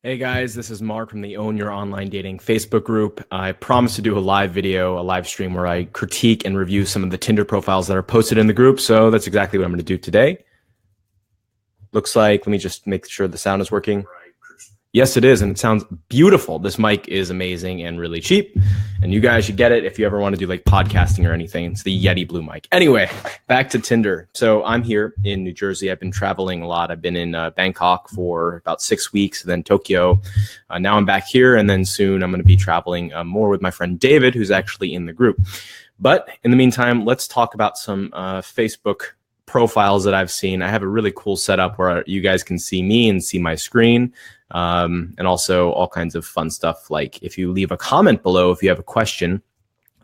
Hey guys, this is Mark from the Own Your Online Dating Facebook group. I promised to do a live video, a live stream where I critique and review some of the Tinder profiles that are posted in the group. So that's exactly what I'm going to do today. Looks like, let me just make sure the sound is working. Yes, it is, and it sounds beautiful. This mic is amazing and really cheap, and you guys should get it if you ever want to do like podcasting or anything. It's the Yeti Blue mic. Anyway, back to Tinder. So I'm here in New Jersey. I've been traveling a lot. I've been in Bangkok for about 6 weeks, then Tokyo. Now I'm back here, and then soon I'm going to be traveling more with my friend David, who's actually in the group. But in the meantime, let's talk about some Facebook profiles that I've seen. I have a really cool setup where you guys can see me and see my screen. And also all kinds of fun stuff. Like if you leave a comment below, if you have a question,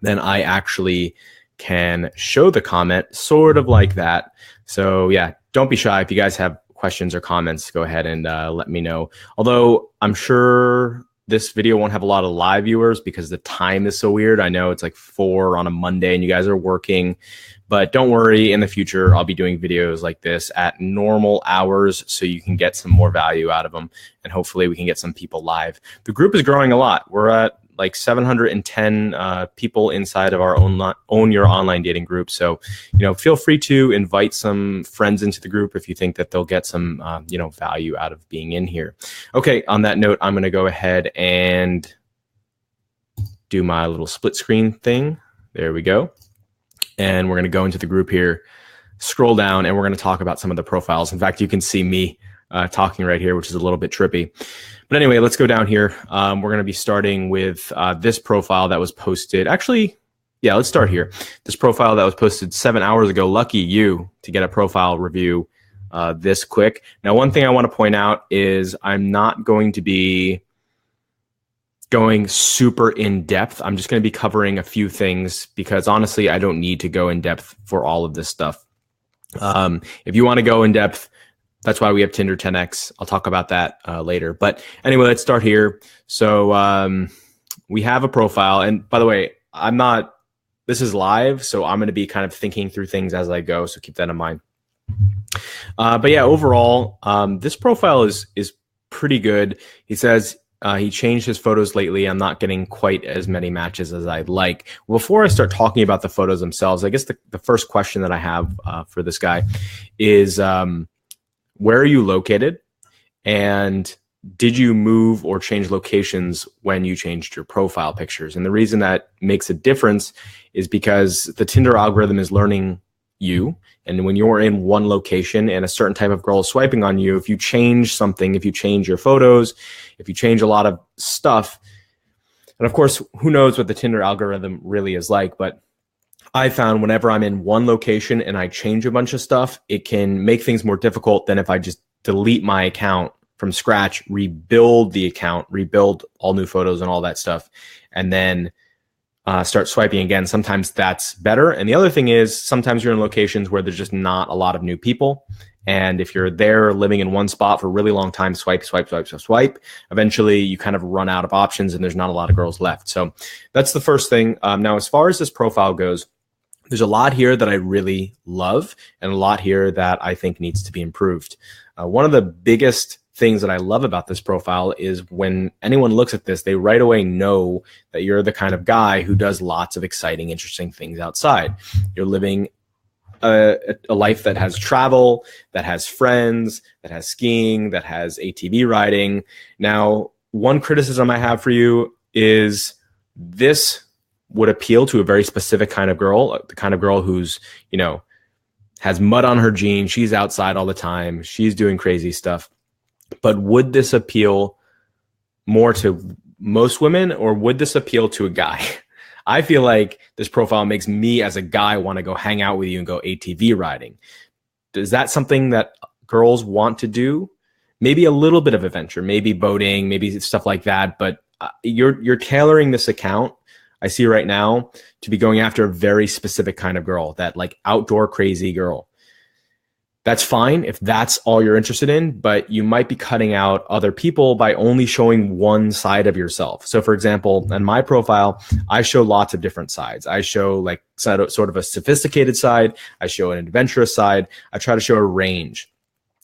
then I actually can show the comment sort of like that. So yeah, don't be shy. If you guys have questions or comments, go ahead and let me know. Although I'm sure this video won't have a lot of live viewers because the time is so weird. I know it's like 4 on a Monday and you guys are working, but don't worry, in the future, I'll be doing videos like this at normal hours so you can get some more value out of them. And hopefully we can get some people live. The group is growing a lot. We're at like 710 people inside of our Own Your Online Dating group. So, feel free to invite some friends into the group if you think that they'll get some, value out of being in here. Okay, on that note, I'm going to go ahead and do my little split screen thing. There we go. And we're going to go into the group here, scroll down, and we're going to talk about some of the profiles. In fact, you can see me talking right here, which is a little bit trippy. But anyway, let's go down here. We're going to be starting with this profile that was posted. Actually, yeah, let's start here. This profile that was posted 7 hours ago. Lucky you to get a profile review this quick. Now, one thing I want to point out is I'm not going to be going super in depth. I'm just going to be covering a few things because honestly, I don't need to go in depth for all of this stuff. If you want to go in depth, that's why we have Tinder 10X. I'll talk about that later. But anyway, let's start here. So we have a profile. And by the way, this is live, so I'm going to be kind of thinking through things as I go. So keep that in mind. But yeah, overall, this profile is pretty good. He says, he changed his photos lately. I'm not getting quite as many matches as I'd like. Before I start talking about the photos themselves, I guess the first question that I have for this guy is, where are you located? And did you move or change locations when you changed your profile pictures? And the reason that makes a difference is because the Tinder algorithm is learning you. And when you're in one location and a certain type of girl is swiping on you, if you change something, if you change your photos, if you change a lot of stuff, and of course, who knows what the Tinder algorithm really is like, but I found whenever I'm in one location and I change a bunch of stuff, it can make things more difficult than if I just delete my account from scratch, rebuild the account, rebuild all new photos and all that stuff, and then start swiping again. Sometimes that's better. And the other thing is sometimes you're in locations where there's just not a lot of new people. And if you're there living in one spot for a really long time, swipe, eventually you kind of run out of options and there's not a lot of girls left. So that's the first thing. Now, as far as this profile goes, there's a lot here that I really love and a lot here that I think needs to be improved. One of the biggest things that I love about this profile is when anyone looks at this, they right away know that you're the kind of guy who does lots of exciting, interesting things outside. You're living a life that has travel, that has friends, that has skiing, that has ATV riding. Now, one criticism I have for you is this would appeal to a very specific kind of girl, the kind of girl who's, has mud on her jeans. She's outside all the time. She's doing crazy stuff. But would this appeal more to most women, or would this appeal to a guy? I feel like this profile makes me as a guy want to go hang out with you and go ATV riding. Is that something that girls want to do? Maybe a little bit of adventure, maybe boating, maybe stuff like that. But you're tailoring this account, I see right now, to be going after a very specific kind of girl, that like outdoor crazy girl. That's fine if that's all you're interested in, but you might be cutting out other people by only showing one side of yourself. So for example, on my profile, I show lots of different sides. I show like sort of a sophisticated side. I show an adventurous side. I try to show a range.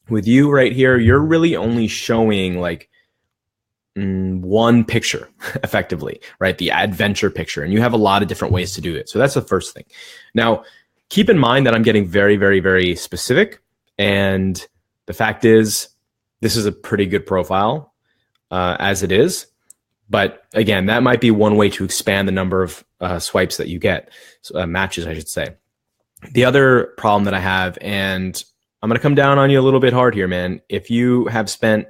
With you right here, you're really only showing like one picture effectively, right? The adventure picture. And you have a lot of different ways to do it. So that's the first thing. Now, keep in mind that I'm getting very, very, very specific. And the fact is, this is a pretty good profile as it is. But again, that might be one way to expand the number of swipes that you get, matches, I should say. The other problem that I have, and I'm going to come down on you a little bit hard here, man. If you have spent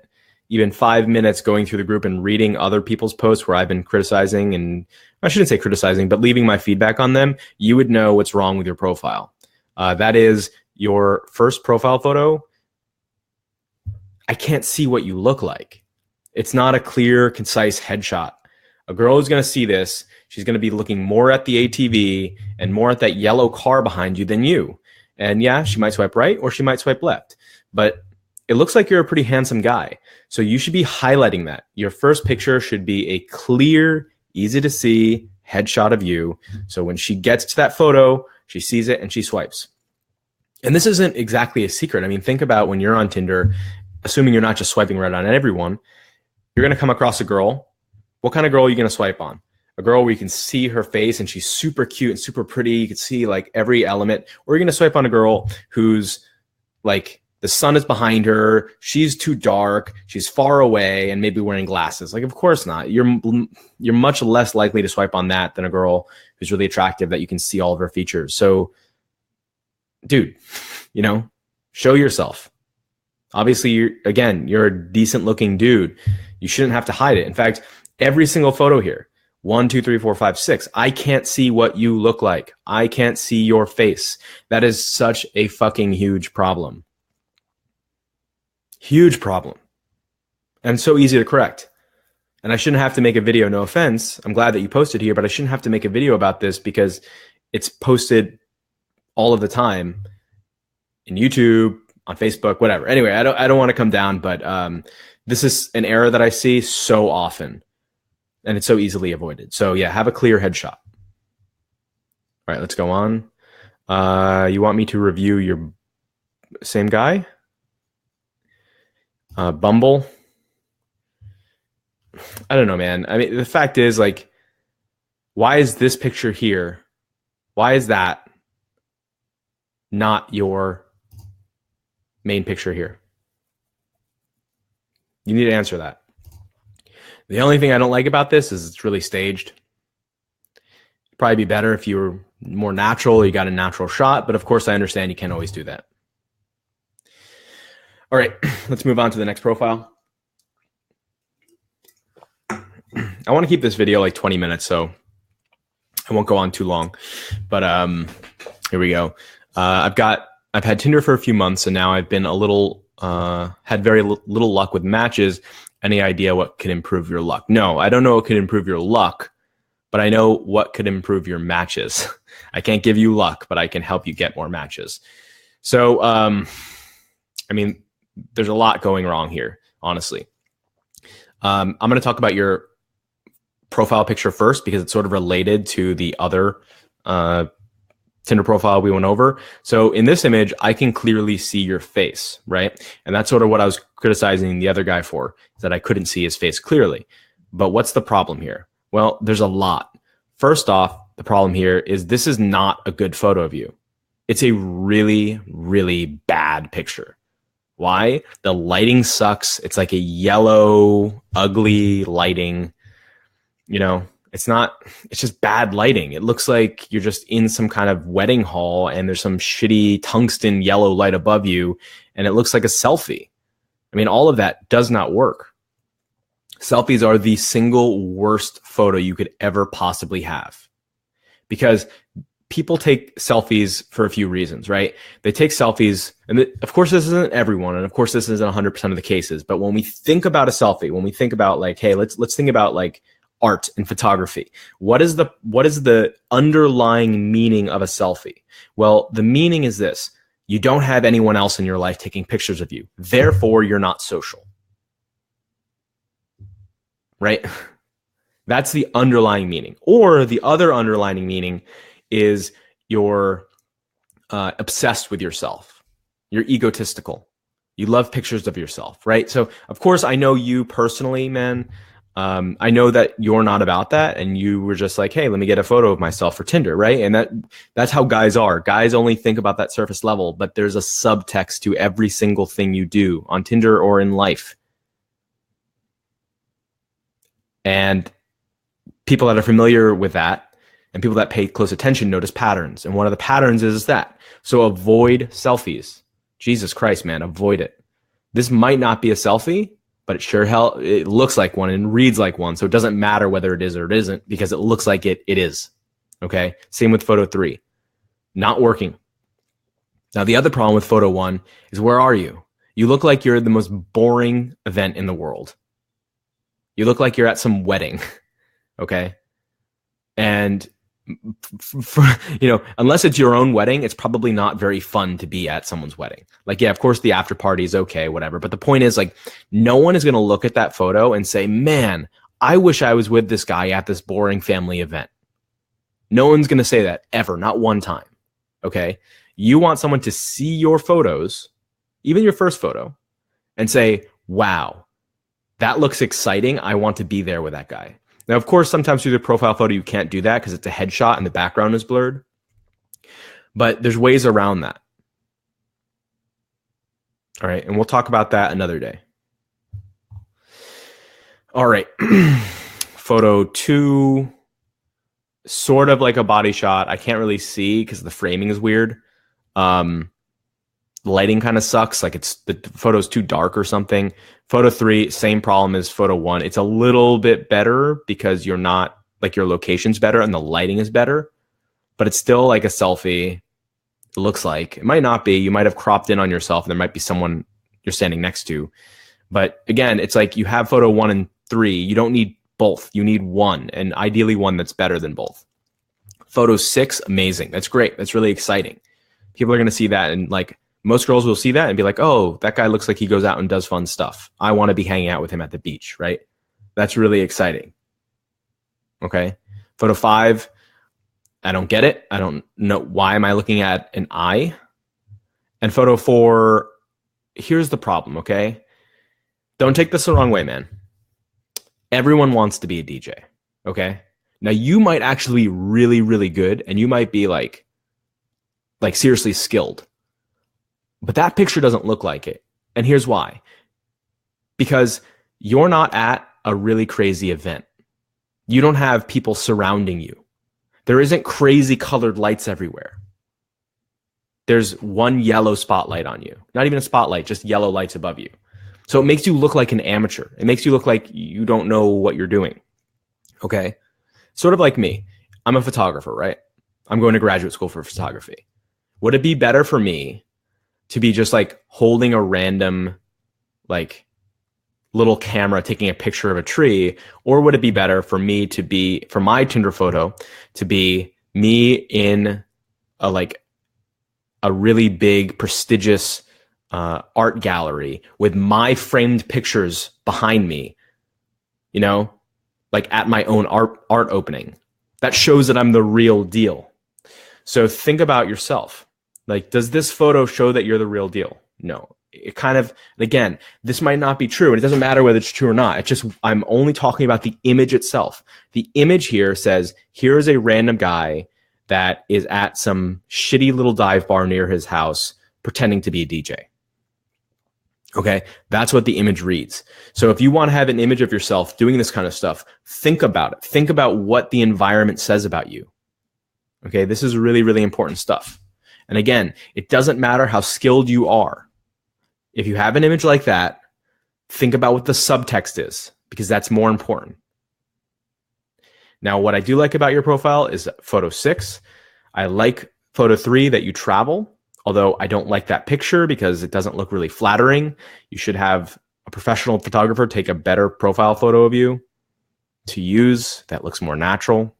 even 5 minutes going through the group and reading other people's posts where I've been criticizing, and I shouldn't say criticizing, but leaving my feedback on them, you would know what's wrong with your profile. That is your first profile photo. I can't see what you look like. It's not a clear, concise headshot. A girl is going to see this. She's going to be looking more at the ATV and more at that yellow car behind you than you. And yeah, she might swipe right or she might swipe left. But it looks like you're a pretty handsome guy. So you should be highlighting that. Your first picture should be a clear, easy to see headshot of you. So when she gets to that photo, she sees it and she swipes. And this isn't exactly a secret. I mean, think about when you're on Tinder, assuming you're not just swiping right on everyone, you're going to come across a girl. What kind of girl are you going to swipe on? A girl where you can see her face and she's super cute and super pretty. You can see like every element. Or you're going to swipe on a girl who's like, the sun is behind her, she's too dark, she's far away, and maybe wearing glasses. Like, of course not. You're much less likely to swipe on that than a girl who's really attractive that you can see all of her features. So, dude, show yourself. Obviously, you're a decent looking dude. You shouldn't have to hide it. In fact, every single photo here, 1, 2, 3, 4, 5, 6, I can't see what you look like. I can't see your face. That is such a fucking huge problem. Huge problem. And so easy to correct. And I shouldn't have to make a video, no offense. I'm glad that you posted here, but I shouldn't have to make a video about this because it's posted all of the time in YouTube, on Facebook, whatever. Anyway, I don't want to come down, but this is an error that I see so often and it's so easily avoided. So yeah, have a clear headshot. All right, let's go on. You want me to review your same guy? Bumble. I don't know, man. I mean, the fact is, like, why is this picture here? Why is that not your main picture here? You need to answer that. The only thing I don't like about this is it's really staged. It'd probably be better if you were more natural, you got a natural shot, but of course I understand you can't always do that. All right, let's move on to the next profile. I want to keep this video like 20 minutes, so I won't go on too long. But here we go. I've had Tinder for a few months, and now I've been had very little luck with matches. Any idea what could improve your luck? No, I don't know what could improve your luck, but I know what could improve your matches. I can't give you luck, but I can help you get more matches. So, I mean, there's a lot going wrong here, honestly. I'm going to talk about your profile picture first because it's sort of related to the other Tinder profile we went over. So in this image, I can clearly see your face, right? And that's sort of what I was criticizing the other guy for, is that I couldn't see his face clearly. But what's the problem here? Well, there's a lot. First off, the problem here is this is not a good photo of you. It's a really, really bad picture. Why? The lighting sucks. It's like a yellow, ugly lighting. It's just bad lighting. It looks like you're just in some kind of wedding hall and there's some shitty tungsten yellow light above you and it looks like a selfie. I mean, all of that does not work. Selfies are the single worst photo you could ever possibly have because people take selfies for a few reasons, right? They take selfies, and of course this isn't everyone, and of course this isn't 100% of the cases, but when we think about a selfie, when we think about like, hey, let's think about like art and photography. What is the underlying meaning of a selfie? Well, the meaning is this: you don't have anyone else in your life taking pictures of you. Therefore, you're not social. Right? That's the underlying meaning. Or the other underlying meaning is you're obsessed with yourself. You're egotistical. You love pictures of yourself, right? So, of course, I know you personally, man. I know that you're not about that, and you were just like, hey, let me get a photo of myself for Tinder, right? And that's how guys are. Guys only think about that surface level, but there's a subtext to every single thing you do on Tinder or in life. And people that are familiar with that and people that pay close attention notice patterns. And one of the patterns is that. So avoid selfies. Jesus Christ, man, avoid it. This might not be a selfie, but it looks like one and reads like one. So it doesn't matter whether it is or it isn't because it looks like it is. Okay. Same with photo 3. Not working. Now, the other problem with photo 1 is, where are you? You look like you're at the most boring event in the world. You look like you're at some wedding. Okay. And unless it's your own wedding, it's probably not very fun to be at someone's wedding. Like, yeah, of course the after party is okay, whatever. But the point is, like, no one is going to look at that photo and say, man, I wish I was with this guy at this boring family event. No one's going to say that ever, not one time. Okay. You want someone to see your photos, even your first photo, and say, wow, that looks exciting. I want to be there with that guy. Now, of course, sometimes through the profile photo, you can't do that because it's a headshot and the background is blurred. But there's ways around that. All right. And we'll talk about that another day. All right. Photo 2, sort of like a body shot. I can't really see because the framing is weird. Lighting kind of sucks. Like, the photo's too dark or something. Photo 3, same problem as photo 1. It's a little bit better because you're not, like, your location's better and the lighting is better, but it's still like a selfie. It looks like. It might not be. You might have cropped in on yourself and there might be someone you're standing next to. But again, it's like you have photo 1 and 3. You don't need both. You need one, and ideally one that's better than both. Photo 6, amazing. That's great. That's really exciting. People are going to see that, and like, most girls will see that and be like, oh, that guy looks like he goes out and does fun stuff. I want to be hanging out with him at the beach, right? That's really exciting. Okay. Photo 5, I don't get it. I don't know. Why am I looking at an eye? And photo 4, here's the problem, okay? Don't take this the wrong way, man. Everyone wants to be a DJ, okay? Now, you might actually be really, really good, and you might be like seriously skilled. But that picture doesn't look like it. And here's why. Because you're not at a really crazy event. You don't have people surrounding you. There isn't crazy colored lights everywhere. There's one yellow spotlight on you. Not even a spotlight, just yellow lights above you. So it makes you look like an amateur. It makes you look like you don't know what you're doing. Okay? Sort of like me. I'm a photographer, right? I'm going to graduate school for photography. Would it be better for me to be just like holding a random like little camera taking a picture of a tree, or would it be better for me to be, for my Tinder photo to be me in a really big prestigious art gallery with my framed pictures behind me, like at my own art opening? That shows that I'm the real deal. So think about yourself. Like, does this photo show that you're the real deal? No. It kind of, again, this might not be true, and it doesn't matter whether it's true or not. It's just, I'm only talking about the image itself. The image here says, here's a random guy that is at some shitty little dive bar near his house pretending to be a DJ. Okay, that's what the image reads. So if you want to have an image of yourself doing this kind of stuff, think about it. Think about what the environment says about you. Okay, this is really, really important stuff. And again, it doesn't matter how skilled you are. If you have an image like that, think about what the subtext is, because that's more important. Now, what I do like about your profile is photo 6. I like photo 3, that you travel, although I don't like that picture because it doesn't look really flattering. You should have a professional photographer take a better profile photo of you to use that looks more natural.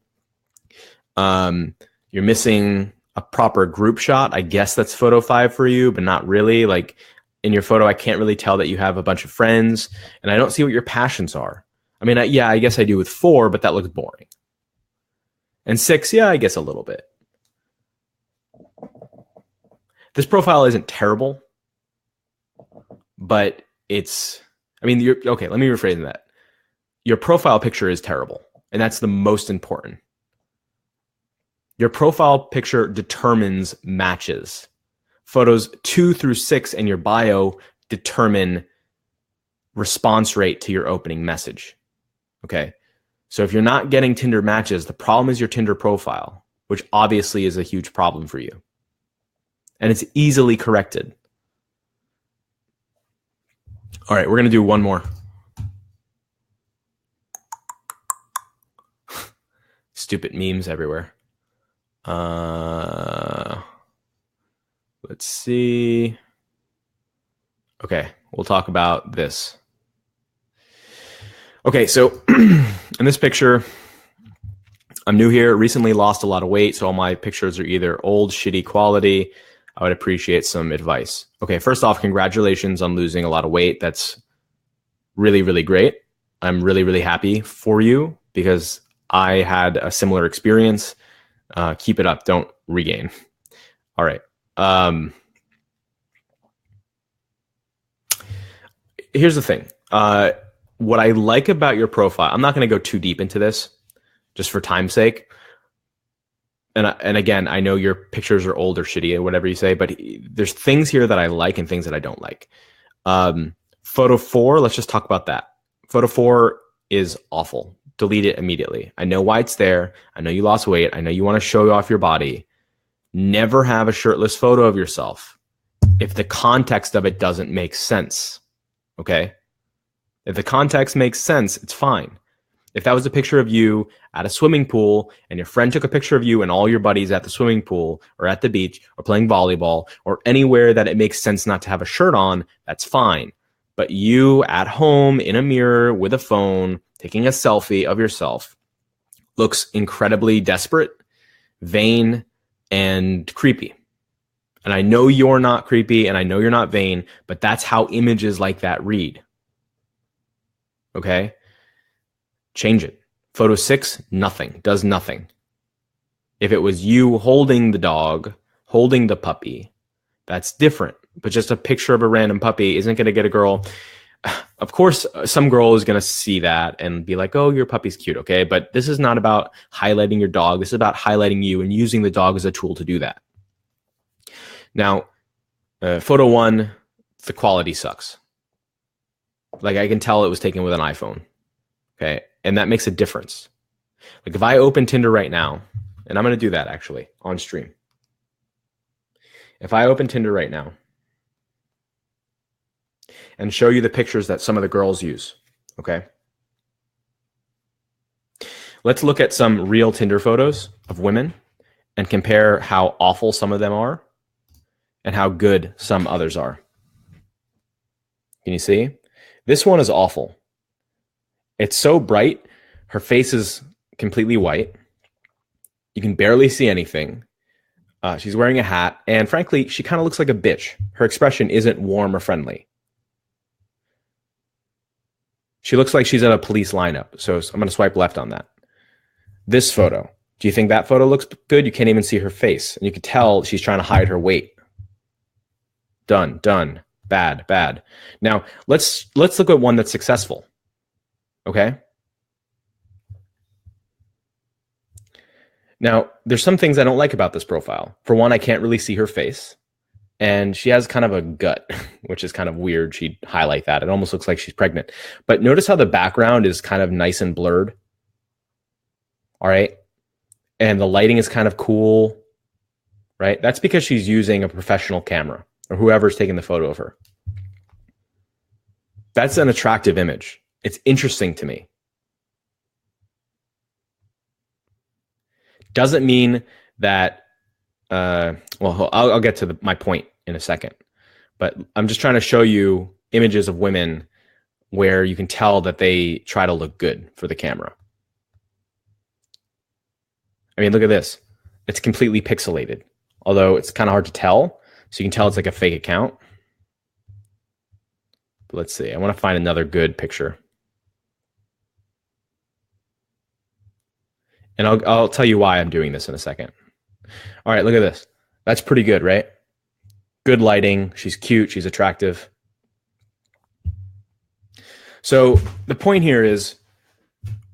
You're missing a proper group shot. I guess that's photo 5 for you, but not really. Like, in your photo, I can't really tell that you have a bunch of friends, and I don't see what your passions are. I mean, yeah, I guess I do with 4, but that looks boring. And 6, yeah, I guess a little bit. This profile isn't terrible, but it's, I mean, okay, let me rephrase that. your profile picture is terrible, and that's the most important. Your profile picture determines matches. Photos 2 through 6 in your bio determine response rate to your opening message. Okay. So if you're not getting Tinder matches, the problem is your Tinder profile, which obviously is a huge problem for you. And it's easily corrected. All right, we're going to do one more. Stupid memes everywhere. Let's see. Okay, we'll talk about this. Okay, so in this picture, I'm new here, recently lost a lot of weight, so all my pictures are either old, shitty quality. I would appreciate some advice. Okay, first off, congratulations on losing a lot of weight. That's really, really great. I'm really, really happy for you because I had a similar experience. Keep it up. Don't regain. All right. Here's the thing. What I like about your profile, I'm not going to go too deep into this just for time's sake. And again, I know your pictures are old or shitty or whatever you say, but there's things here that I like and things that I don't like. Photo 4, let's just talk about that. Photo 4 is awful. Delete it immediately. I know why it's there. I know you lost weight. I know you want to show off your body. Never have a shirtless photo of yourself if the context of it doesn't make sense. Okay? If the context makes sense, it's fine. If that was a picture of you at a swimming pool and your friend took a picture of you and all your buddies at the swimming pool or at the beach or playing volleyball or anywhere that it makes sense not to have a shirt on, that's fine. But you at home in a mirror with a phone taking a selfie of yourself looks incredibly desperate, vain, and creepy. And I know you're not creepy and I know you're not vain, but that's how images like that read. Okay? Change it. Photo 6, nothing. Does nothing. If it was you holding the dog, holding the puppy, that's different. But just a picture of a random puppy isn't going to get a girl. Of course, some girl is going to see that and be like, oh, your puppy's cute, okay? But this is not about highlighting your dog. This is about highlighting you and using the dog as a tool to do that. Now, photo 1, the quality sucks. Like I can tell it was taken with an iPhone, okay? And that makes a difference. Like if I open Tinder right now, and I'm going to do that actually on stream. If I open Tinder right now and show you the pictures that some of the girls use, okay? Let's look at some real Tinder photos of women and compare how awful some of them are and how good some others are. Can you see? This one is awful. It's so bright. Her face is completely white. You can barely see anything. She's wearing a hat. And frankly, she kind of looks like a bitch. Her expression isn't warm or friendly. She looks like she's at a police lineup. So I'm going to swipe left on that. This photo. Do you think that photo looks good? You can't even see her face. And you can tell she's trying to hide her weight. Done, done. Bad, bad. Now, let's look at one that's successful. Okay? Now, there's some things I don't like about this profile. For one, I can't really see her face. And she has kind of a gut, which is kind of weird. She'd highlight that. It almost looks like she's pregnant. But notice how the background is kind of nice and blurred. All right? And the lighting is kind of cool, right? That's because she's using a professional camera or whoever's taking the photo of her. That's an attractive image. It's interesting to me. Doesn't mean that, well, I'll get to my point in a second. But I'm just trying to show you images of women where you can tell that they try to look good for the camera. I mean, look at this. It's completely pixelated, although it's kind of hard to tell. So you can tell it's like a fake account. But let's see. I want to find another good picture. And I'll tell you why I'm doing this in a second. All right, look at this. That's pretty good, right? Good lighting. She's cute. She's attractive. So the point here is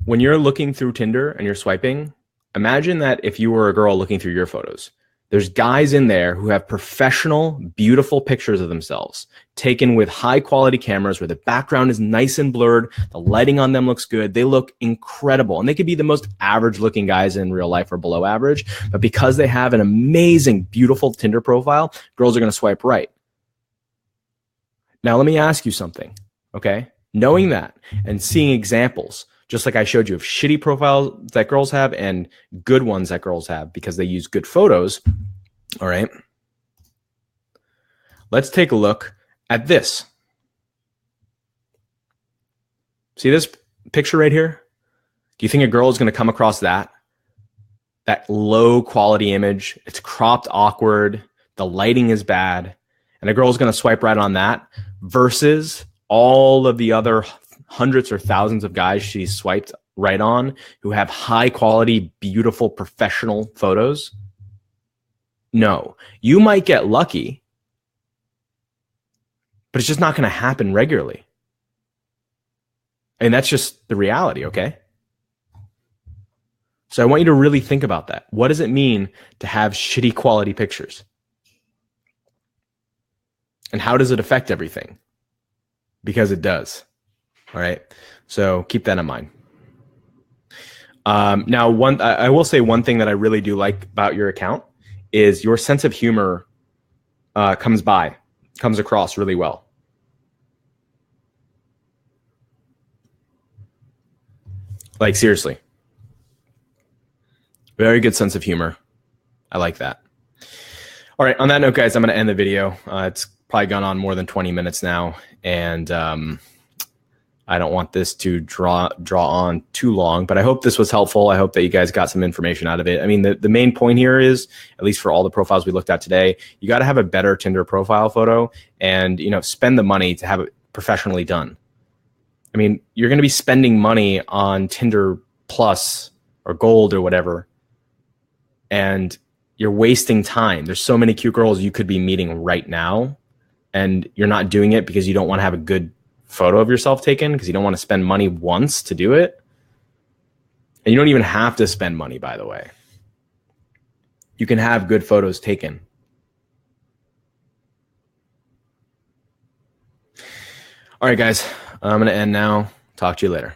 when you're looking through Tinder and you're swiping, imagine that if you were a girl looking through your photos, there's guys in there who have professional, beautiful pictures of themselves taken with high quality cameras where the background is nice and blurred. The lighting on them looks good. They look incredible. And they could be the most average looking guys in real life or below average. But because they have an amazing, beautiful Tinder profile, girls are going to swipe right. Now, let me ask you something, okay? Knowing that and seeing examples, just like I showed you of shitty profiles that girls have and good ones that girls have because they use good photos, all right? Let's take a look at this. See this picture right here? Do you think a girl is going to come across that? That low quality image, it's cropped awkward, the lighting is bad, and a girl is going to swipe right on that versus all of the other hundreds or thousands of guys she swiped right on who have high quality, beautiful, professional photos? No, you might get lucky, but it's just not going to happen regularly. And that's just the reality, okay? So I want you to really think about that. What does it mean to have shitty quality pictures? And how does it affect everything? Because it does. All right. So keep that in mind. Now, I will say one thing that I really do like about your account is your sense of humor comes across really well. Like, seriously. Very good sense of humor. I like that. All right. On that note, guys, I'm going to end the video. It's probably gone on more than 20 minutes now. And I don't want this to draw on too long, but I hope this was helpful. I hope that you guys got some information out of it. I mean, the main point here is, at least for all the profiles we looked at today, you got to have a better Tinder profile photo and, spend the money to have it professionally done. I mean, you're going to be spending money on Tinder Plus or Gold or whatever, and you're wasting time. There's so many cute girls you could be meeting right now, and you're not doing it because you don't want to have a good photo of yourself taken, because you don't want to spend money once to do it. And you don't even have to spend money, by the way. You can have good photos taken. All right, guys, I'm going to end now. Talk to you later.